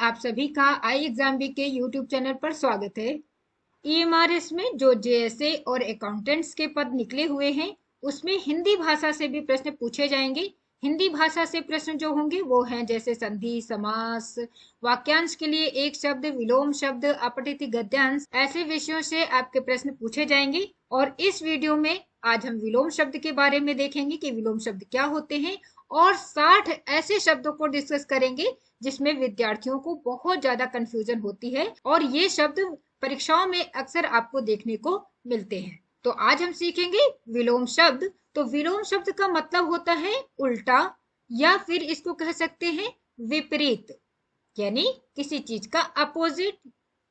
आप सभी का आई एग्जाम बी के यूट्यूब चैनल पर स्वागत है। ईएमआरएस में जो जेएसए और अकाउंटेंट्स के पद निकले हुए हैं उसमें हिंदी भाषा से भी प्रश्न पूछे जाएंगे। हिंदी भाषा से प्रश्न जो होंगे वो हैं जैसे संधि, समास, वाक्यांश के लिए एक शब्द, विलोम शब्द, अपठित गद्यांश, ऐसे विषयों से आपके प्रश्न पूछे जाएंगे। और इस वीडियो में आज हम विलोम शब्द के बारे में देखेंगे कि विलोम शब्द क्या होते हैं और 60 ऐसे शब्दों को डिस्कस करेंगे जिसमें विद्यार्थियों को बहुत ज्यादा कंफ्यूजन होती है और ये शब्द परीक्षाओं में अक्सर आपको देखने को मिलते हैं। तो आज हम सीखेंगे विलोम शब्द। तो विलोम शब्द का मतलब होता है उल्टा, या फिर इसको कह सकते हैं विपरीत, यानी किसी चीज का अपोजिट,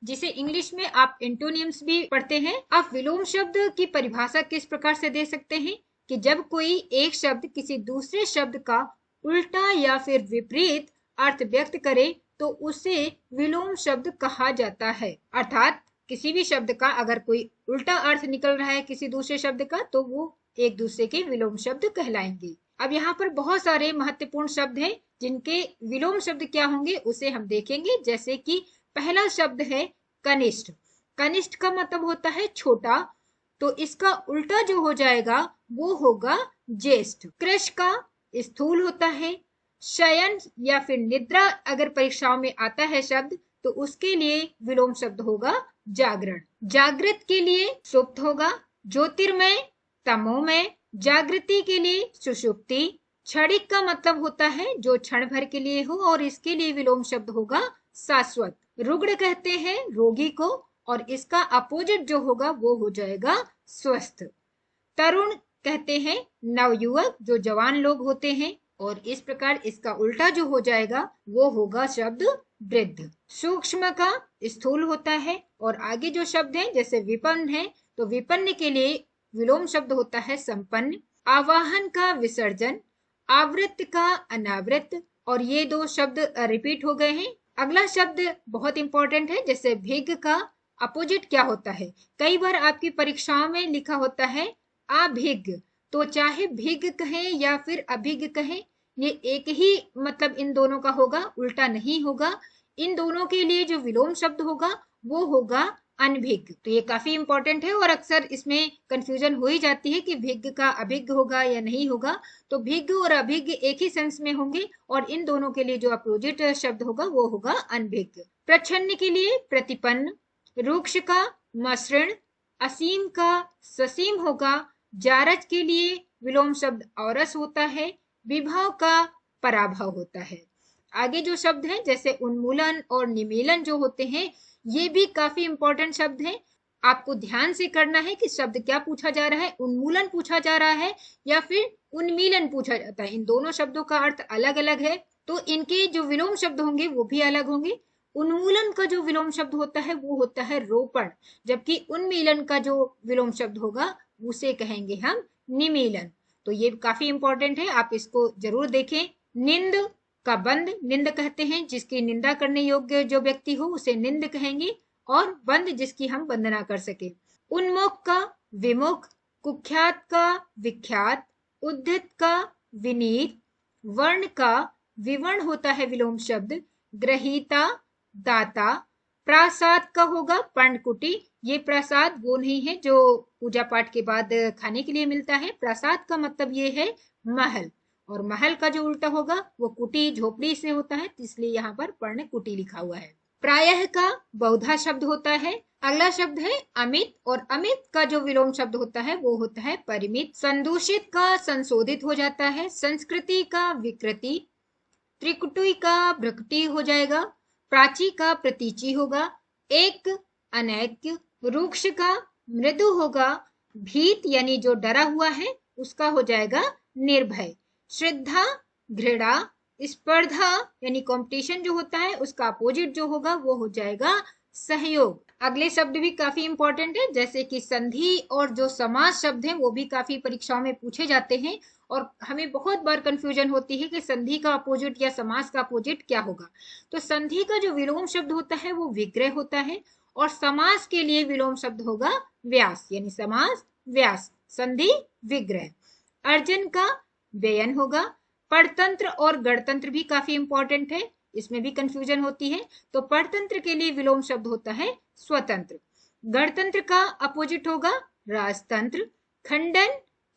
जिसे इंग्लिश में आप एंटोनियम्स भी पढ़ते हैं। आप विलोम शब्द की परिभाषा किस प्रकार से दे सकते हैं कि जब कोई एक शब्द किसी दूसरे शब्द का उल्टा या फिर विपरीत अर्थ व्यक्त करे तो उसे विलोम शब्द कहा जाता है। अर्थात किसी भी शब्द का अगर कोई उल्टा अर्थ निकल रहा है किसी दूसरे शब्द का तो वो एक दूसरे के विलोम शब्द कहलाएंगे। अब यहाँ पर बहुत सारे महत्वपूर्ण शब्द हैं जिनके विलोम शब्द क्या होंगे उसे हम देखेंगे। जैसे कि पहला शब्द है कनिष्ठ। कनिष्ठ का मतलब होता है छोटा, तो इसका उल्टा जो हो जाएगा वो होगा ज्येष्ठ। कृश का स्थूल होता है। शयन या फिर निद्रा अगर परीक्षाओं में आता है शब्द तो उसके लिए विलोम शब्द होगा जागरण। जागृत के लिए सुप्त होगा। ज्योतिर्मय, तमोमय। जागृति के लिए सुषुप्ति। क्षणिक का मतलब होता है जो क्षण भर के लिए हो और इसके लिए विलोम शब्द होगा शाश्वत। रुग्ण कहते हैं रोगी को और इसका अपोजिट जो होगा वो हो जाएगा स्वस्थ। तरुण कहते हैं नवयुवक जो जवान लोग होते हैं और इस प्रकार इसका उल्टा जो हो जाएगा वो होगा शब्द वृद्ध। सूक्ष्म का स्थूल होता है और आगे जो शब्द है जैसे विपन्न है तो विपन्न के लिए विलोम शब्द होता है संपन्न। आवाहन का विसर्जन, आवृत्त का अनावृत, और ये दो शब्द रिपीट हो गए हैं। अगला शब्द बहुत इंपॉर्टेंट है, जैसे भिग का अपोजिट क्या होता है। कई बार आपकी परीक्षाओं में लिखा होता है अभिज्ञ, तो चाहे भिग कहें या फिर अभिज्ञ कहें ये एक ही मतलब इन दोनों का होगा, उल्टा नहीं होगा। इन दोनों के लिए जो विलोम शब्द होगा वो होगा अनभिज्ञ। तो ये काफी इंपॉर्टेंट है और अक्सर इसमें कंफ्यूजन हो ही जाती है कि भिज्ञ का अभिज्ञ होगा या नहीं होगा। तो भिज्ञ और अभिज्ञ एक ही सेंस में होंगे और इन दोनों के लिए जो अपोजिट शब्द होगा वो होगा अनभिज्ञ। प्रच्छन्न के लिए प्रतिपन्न। रूक्ष का मसृण। असीम का ससीम होगा। जारज के लिए विलोम शब्द औरस होता है। विभाव का पराभव होता है। आगे जो शब्द हैं जैसे उन्मूलन और निमीलन जो होते हैं ये भी काफी इंपॉर्टेंट शब्द हैं। आपको ध्यान से करना है कि शब्द क्या पूछा जा रहा है, उन्मूलन पूछा जा रहा है या फिर उन्मीलन पूछा जाता है। इन दोनों शब्दों का अर्थ अलग अलग है तो इनके जो विलोम शब्द होंगे वो भी अलग होंगे। उन्मूलन का जो विलोम शब्द होता है वो होता है रोपण, जबकि उन्मीलन का जो विलोम शब्द होगा उसे कहेंगे हम निमीलन। तो ये काफी इंपॉर्टेंट है, आप इसको जरूर देखें। निंद का बंद, निंद कहते हैं जिसकी निंदा करने योग्य जो व्यक्ति हो उसे निंद कहेंगे, और बंद जिसकी हम वंदना कर सके। उन्मुख का विमुख। कुख्यात का विख्यात। उद्धत का विनीत। वर्ण का विवर्ण होता है विलोम शब्द। ग्रहीता, दाता। प्रासाद का होगा पर्णकुटी। ये प्रसाद वो नहीं है जो पूजा पाठ के बाद खाने के लिए मिलता है। प्रसाद का मतलब ये है महल, और महल का जो उल्टा होगा वो कुटी, झोपड़ी से होता है, इसलिए यहाँ पर पर्ण कुटी लिखा हुआ है। प्रायः का बहुधा शब्द होता है। अगला शब्द है अमित, और अमित का जो विलोम शब्द होता है वो होता है परिमित। संदूषित का संशोधित हो जाता है। संस्कृति का विकृति। त्रिकुटी का भ्रकुटी हो जाएगा। प्राची का प्रतीची होगा। एक अनैक्य। रूक्ष का मृदु होगा। भीत यानी जो डरा हुआ है उसका हो जाएगा निर्भय। श्रद्धा घृणा। स्पर्धा यानी कंपटीशन जो होता है उसका अपोजिट जो होगा वो हो जाएगा सहयोग। अगले शब्द भी काफी इंपॉर्टेंट है, जैसे कि संधि और जो समास शब्द हैं वो भी काफी परीक्षाओं में पूछे जाते हैं और हमें बहुत बार कंफ्यूजन होती है कि संधि का अपोजिट या समास का अपोजिट क्या होगा। तो संधि का जो विलोम शब्द होता है वो विग्रह होता है और समास के लिए विलोम शब्द होगा व्यास, यानी समास व्यास, संधि विग्रह। अर्जन का व्ययन होगा। परतंत्र और गणतंत्र भी काफी इंपॉर्टेंट है, इसमें भी कंफ्यूजन होती है। तो परतंत्र के लिए विलोम शब्द होता है स्वतंत्र। गणतंत्र का अपोजिट होगा राजतंत्र। खंडन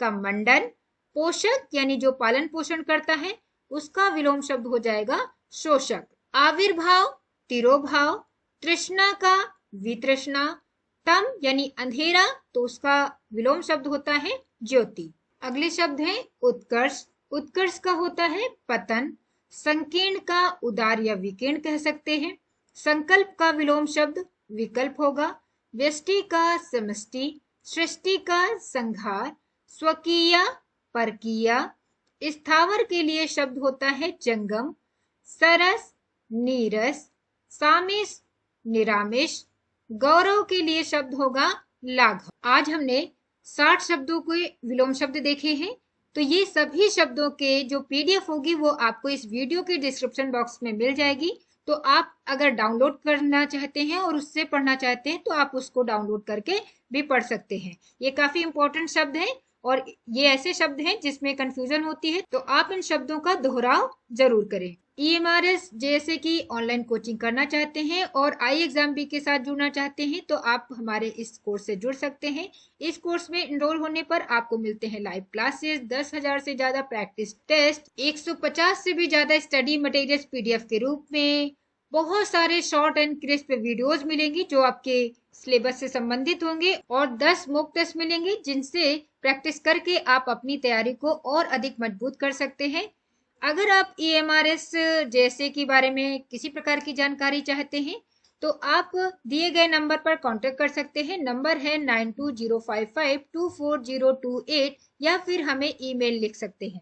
का मंडन। पोषक यानी जो पालन पोषण करता है उसका विलोम शब्द हो जाएगा शोषक। आविर्भाव तिरोभाव। तृष्णा का वितृष्णा। तम यानी अंधेरा, तो उसका विलोम शब्द होता है ज्योति। अगले शब्द है उत्कर्ष। उत्कर्ष का होता है पतन। संकीर्ण का उदार या विकीर्ण कह सकते हैं। संकल्प का विलोम शब्द विकल्प होगा। व्यष्टि का समष्टि। सृष्टि का संहार। स्वकीय परकीय। स्थावर के लिए शब्द होता है जंगम। सरस नीरस। सामिस निरामिष। गौरव के लिए शब्द होगा लाघव। आज हमने 60 शब्दों के विलोम शब्द देखे हैं। तो ये सभी शब्दों के जो पीडीएफ होगी वो आपको इस वीडियो के डिस्क्रिप्शन बॉक्स में मिल जाएगी। तो आप अगर डाउनलोड करना चाहते हैं और उससे पढ़ना चाहते हैं तो आप उसको डाउनलोड करके भी पढ़ सकते हैं। ये काफी इंपॉर्टेंट शब्द है और ये ऐसे शब्द हैं जिसमें कंफ्यूजन होती है, तो आप इन शब्दों का दोहराव जरूर करें। ईएमआरएस जैसे कि ऑनलाइन कोचिंग करना चाहते हैं और आई एग्जाम बी के साथ जुड़ना चाहते हैं तो आप हमारे इस कोर्स से जुड़ सकते हैं। इस कोर्स में इनरोल होने पर आपको मिलते हैं लाइव क्लासेस, 10,000 से ज्यादा प्रैक्टिस टेस्ट, 150 से भी ज्यादा स्टडी मटेरियल्स पीडीएफ के रूप में, बहुत सारे शॉर्ट एंड क्रिस्प वीडियोस मिलेंगी जो आपके सिलेबस से संबंधित होंगे और 10 मॉक टेस्ट मिलेंगे जिनसे प्रैक्टिस करके आप अपनी तैयारी को और अधिक मजबूत कर सकते हैं। अगर आप ईएमआरएस जैसे के बारे में किसी प्रकार की जानकारी चाहते हैं तो आप दिए गए नंबर पर कांटेक्ट कर सकते हैं। नंबर है 9205524028 या फिर हमें ईमेल लिख सकते हैं।